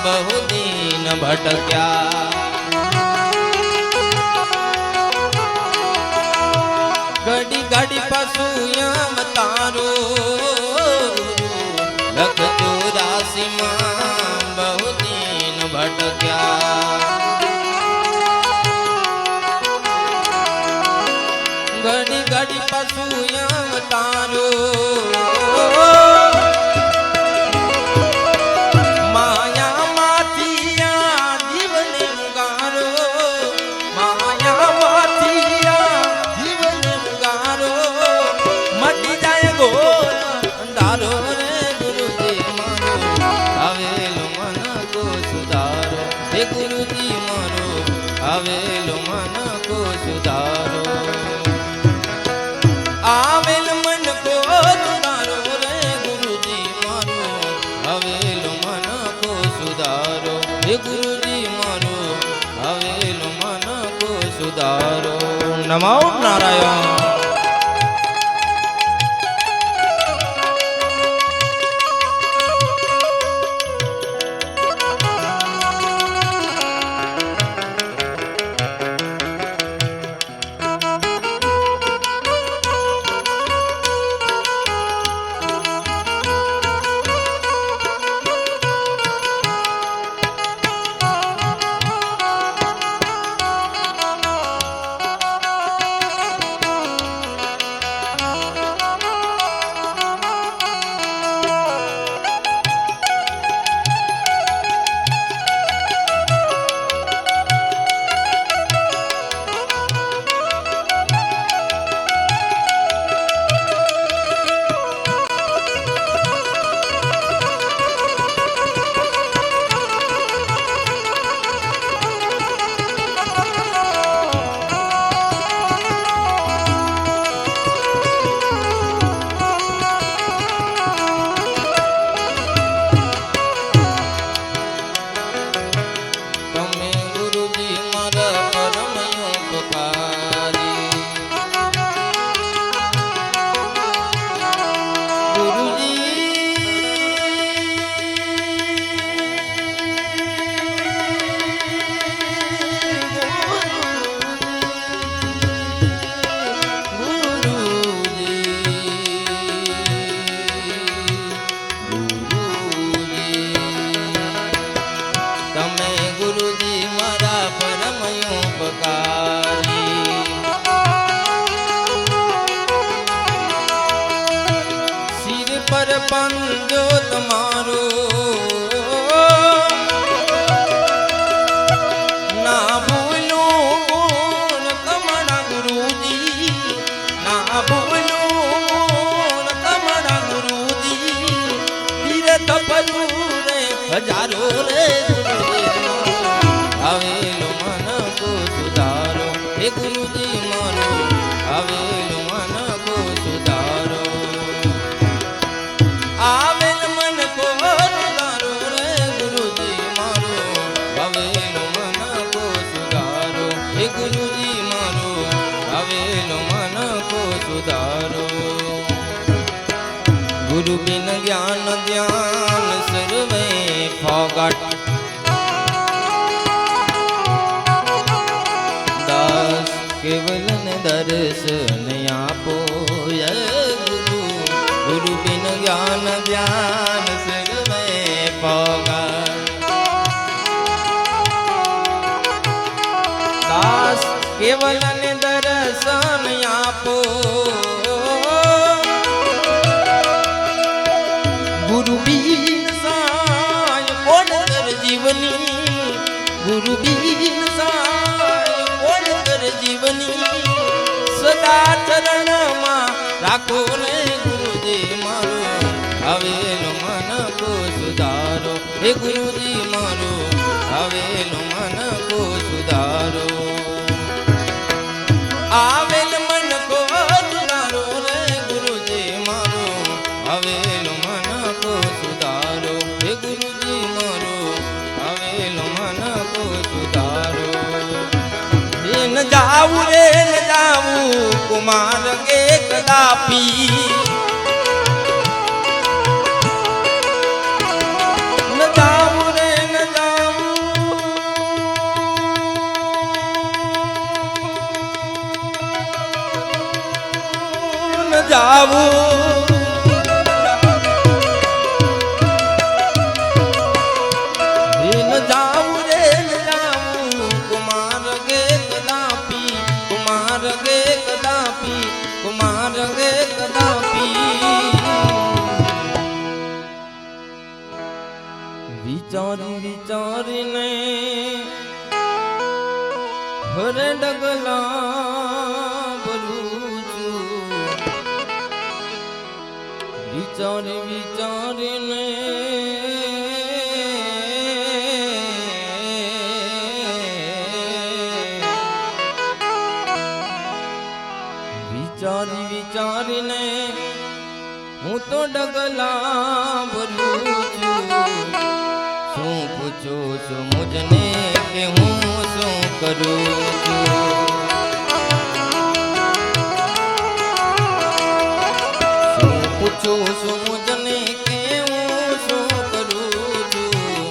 बहु दीन भटक्या। घड़ी घड़ी पशु यम तारो लख 84 बहु दीन भटक्या। घड़ी घड़ी पशु यम तारो माया माथिया जीवन गारो। माया माथिया जीवन गारो मटी जाए घोर अंधारो रे गुरुजी मारो आवेलो मन को सुधारो। हे गुरुजी मारो आवेलो मन को सुधारो। आवेल मन को सुधारो रे गुरुजी मारो आवेल मन को सुधारो। हे गुरुजी मारो आवेल मन को सुधारो। नमो नारायण। पंजो तुम्हारो ना भूलूं गुण तमरा गुरुजी। ना भूलूं गुण तमरा गुरुजी। तीरथ परू रे हजारो रे आवेलो मन को सुधारो। हे गुरुजी मारो आवेलो मन को सुधारो। आवेल मन को सुधारो रे गुरुजी मारो आवेल मन को सुधारो। हे गुरुजी मारो आवेल मन को सुधारो। गुरु बिन ज्ञान ध्यान सर्वे फोगाट। दास केवलन दर्शन आपो ये गुरु। गुरु बिन ज्ञान ध्यान सर्वे फोगाट। दास केवलन दर्शन आपो। गुरु बिन साय कोण कर जीवनी। गुरु बिन साय कोण कर जीवनी। सदा चरण मा राखो रे गुरुजी मारो आवेल मन को सुधारो। हे गुरुजी मारो आवेल मन को सुधारो। आवेल मन को सुधारो रे गुरुजी मारो आवेल मन को सुधारो। हे गुरुजी मारो आवेल मन को सुधारो। न जाऊ रे न जाऊ कुमार के कदापि। न जाऊ रे न जाऊ જાવું ન જાવું રે ન જાવું કુમાર ગે કદાપી કુમાર ગે કદાપી કુમાર ગે કદાપી વિચારી વિચારીને હરે ડગલા ભરું છું વિચારી વિચારીને વિચારી વિચારીને હું તો ડગલા ભરું છું શું પૂછો છો મુજને કે હું શું કરું છું શું પૂછો છો મુજને કે હું શું કરું છું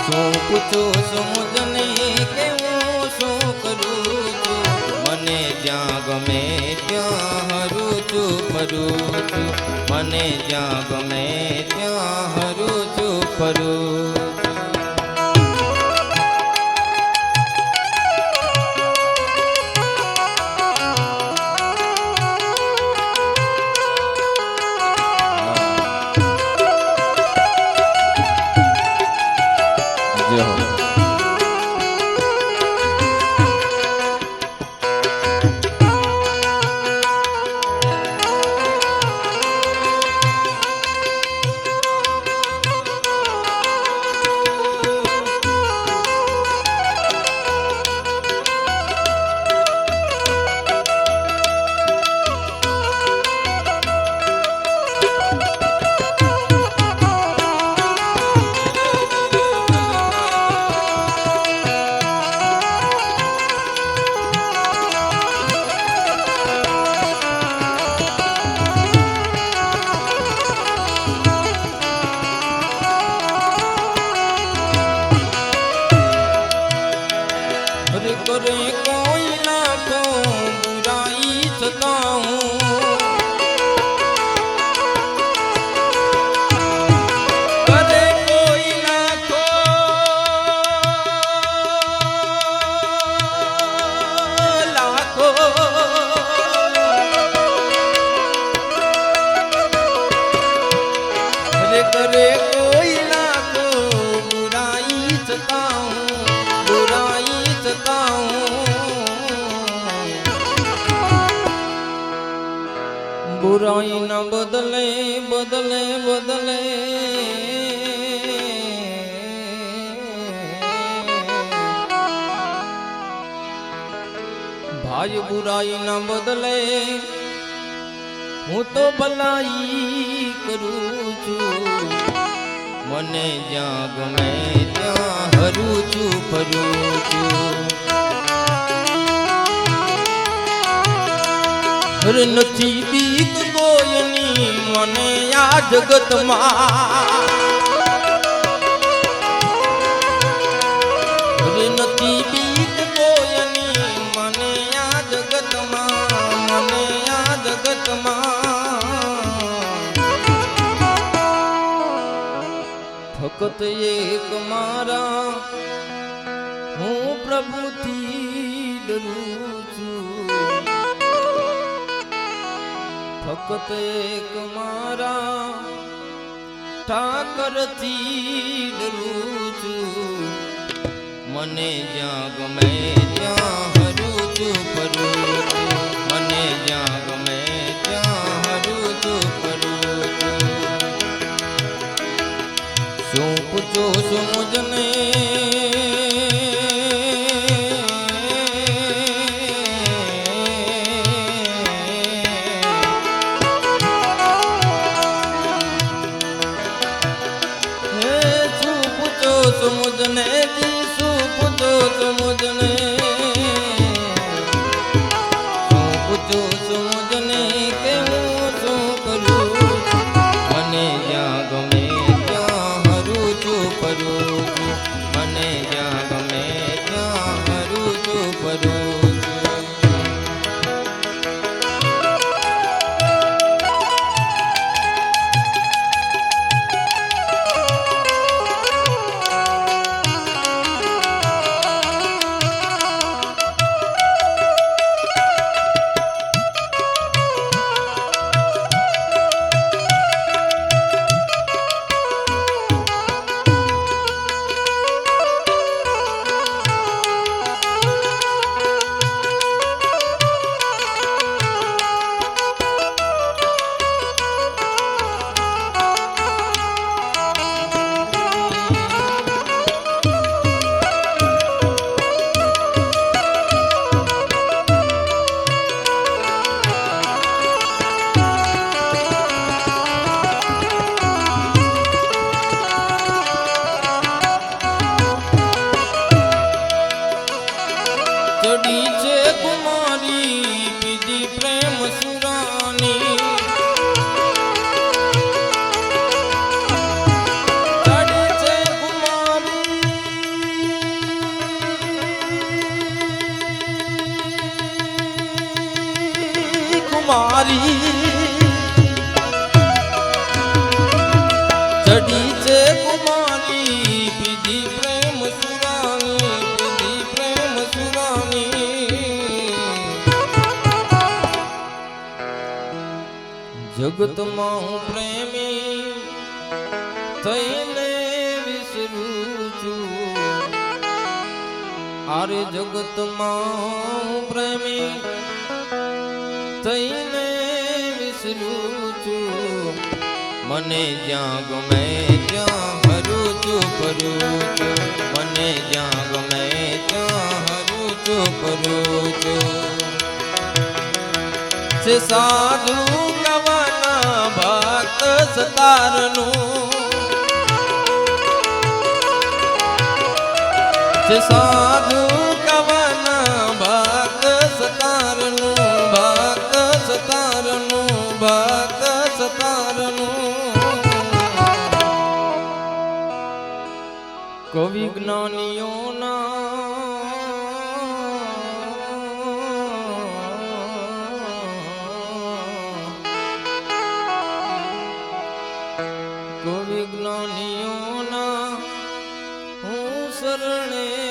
શું પૂછો છો મુજને કે હું શું કરું છું મને જ્યાં ગમે ત્યાં હરું છું ફરું છું મને જ્યાં ગમે ત્યાં હરું છું ફરું જય હો करे कोई ना को बुराई सताऊं करे कोई ना को लाखो करे कोई ना को बुराई सताऊं बुराई बुराई न बदले बदले बदले भाई बुराई न बदले हूँ तो भलाई करूँ छू मने ज्યાં ગમે ત્યાં હરું છું ફરું છું નથી બીક કોઈની મને આ જગતમાં નથી બીક કોઈની મને આ જગતમાં મને આ જગતમાં ફક્ત એક મારા હું પ્રભુથી ડરું છું ફક્ત એક મારા ઠાકરથી ડરું છું મને જ્યાં ગમે ત્યાં હરું છું ફરું છું મને જ્યાં ગમે ત્યાં હરું છું ફરું છું શું પૂછો શું મુજને मुझने जीसु पूछो तो मुझने पूछो मुझने के हूँ शू करूँ मने ज्યાં गमे ત્યાં હરું છું ફરું છું મને જ્યાં ગમે ત્યાં હરું છું ફરું છું જગતમાં હું પ્રેમી થઈને વિસરું છું. આરે જગતમાં હું પ્રેમી થઈને વિસરું છું. મને જ્યાં ગમે ત્યાં હરું છું ફરું છું. મને જ્યાં ગમે ત્યાં હરું છું ફરું છું. છે સાધુ કવના ભક્ત સતારનું, છે સાધુ કવના ભક્ત સતારનું, ભક્ત સતારનું, ભક્ત સતારનું. કવિ જ્ઞાનીઓના કવિ જ્ઞાનીઓના હું શરણે